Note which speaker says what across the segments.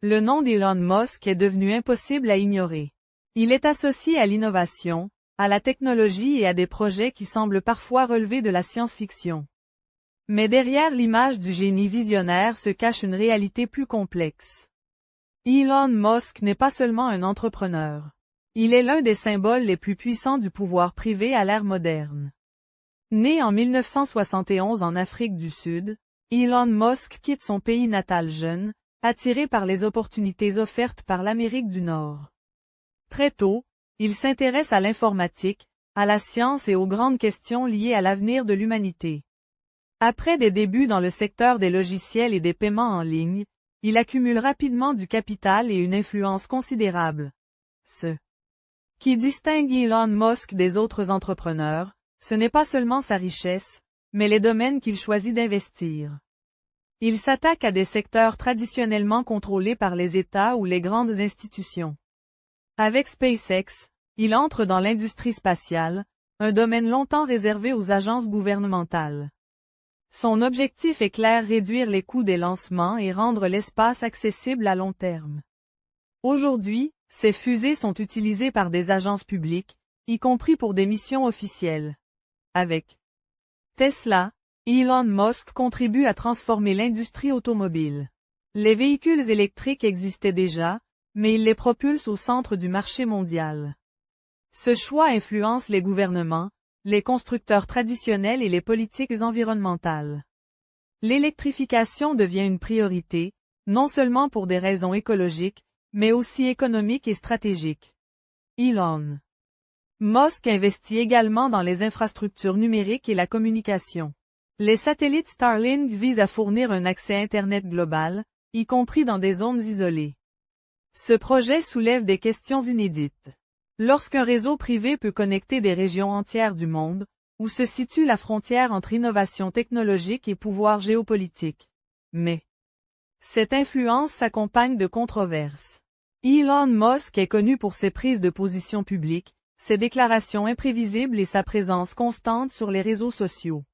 Speaker 1: Le nom d'Elon Musk est devenu impossible à ignorer. Il est associé à l'innovation, à la technologie et à des projets qui semblent parfois relever de la science-fiction. Mais derrière l'image du génie visionnaire se cache une réalité plus complexe. Elon Musk n'est pas seulement un entrepreneur. Il est l'un des symboles les plus puissants du pouvoir privé à l'ère moderne. Né en 1971 en Afrique du Sud, Elon Musk quitte son pays natal jeune, attiré par les opportunités offertes par l'Amérique du Nord. Très tôt, il s'intéresse à l'informatique, à la science et aux grandes questions liées à l'avenir de l'humanité. Après des débuts dans le secteur des logiciels et des paiements en ligne, il accumule rapidement du capital et une influence considérable. Ce qui distingue Elon Musk des autres entrepreneurs, ce n'est pas seulement sa richesse, mais les domaines qu'il choisit d'investir. Il s'attaque à des secteurs traditionnellement contrôlés par les États ou les grandes institutions. Avec SpaceX, il entre dans l'industrie spatiale, un domaine longtemps réservé aux agences gouvernementales. Son objectif est clair: réduire les coûts des lancements et rendre l'espace accessible à long terme. Aujourd'hui, ces fusées sont utilisées par des agences publiques, y compris pour des missions officielles. Avec Tesla, Elon Musk contribue à transformer l'industrie automobile. Les véhicules électriques existaient déjà, mais il les propulse au centre du marché mondial. Ce choix influence les gouvernements, les constructeurs traditionnels et les politiques environnementales. L'électrification devient une priorité, non seulement pour des raisons écologiques, mais aussi économiques et stratégiques. Elon Musk investit également dans les infrastructures numériques et la communication. Les satellites Starlink visent à fournir un accès Internet global, y compris dans des zones isolées. Ce projet soulève des questions inédites. Lorsqu'un réseau privé peut connecter des régions entières du monde, où se situe la frontière entre innovation technologique et pouvoir géopolitique? Mais cette influence s'accompagne de controverses. Elon Musk est connu pour ses prises de position publiques, ses déclarations imprévisibles et sa présence constante sur les réseaux sociaux.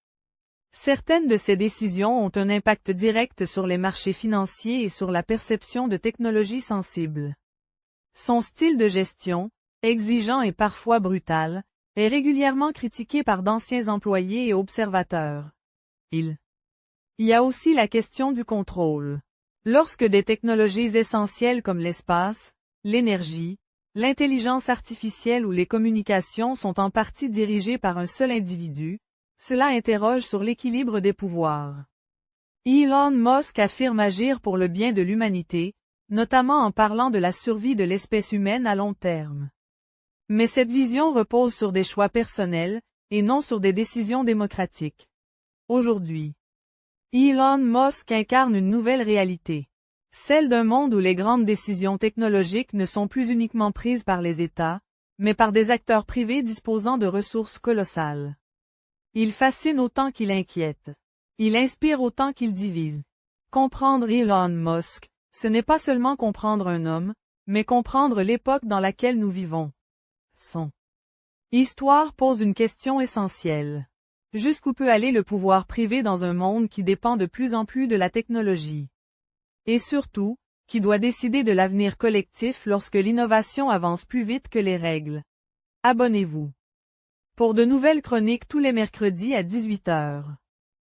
Speaker 1: Certaines de ces décisions ont un impact direct sur les marchés financiers et sur la perception de technologies sensibles. Son style de gestion, exigeant et parfois brutal, est régulièrement critiqué par d'anciens employés et observateurs. Il y a aussi la question du contrôle. Lorsque des technologies essentielles comme l'espace, l'énergie, l'intelligence artificielle ou les communications sont en partie dirigées par un seul individu, cela interroge sur l'équilibre des pouvoirs. Elon Musk affirme agir pour le bien de l'humanité, notamment en parlant de la survie de l'espèce humaine à long terme. Mais cette vision repose sur des choix personnels, et non sur des décisions démocratiques. Aujourd'hui, Elon Musk incarne une nouvelle réalité. Celle d'un monde où les grandes décisions technologiques ne sont plus uniquement prises par les États, mais par des acteurs privés disposant de ressources colossales. Il fascine autant qu'il inquiète. Il inspire autant qu'il divise. Comprendre Elon Musk, ce n'est pas seulement comprendre un homme, mais comprendre l'époque dans laquelle nous vivons. Son histoire pose une question essentielle. Jusqu'où peut aller le pouvoir privé dans un monde qui dépend de plus en plus de la technologie? Et surtout, qui doit décider de l'avenir collectif lorsque l'innovation avance plus vite que les règles? Abonnez-vous pour de nouvelles chroniques tous les mercredis à 18 h.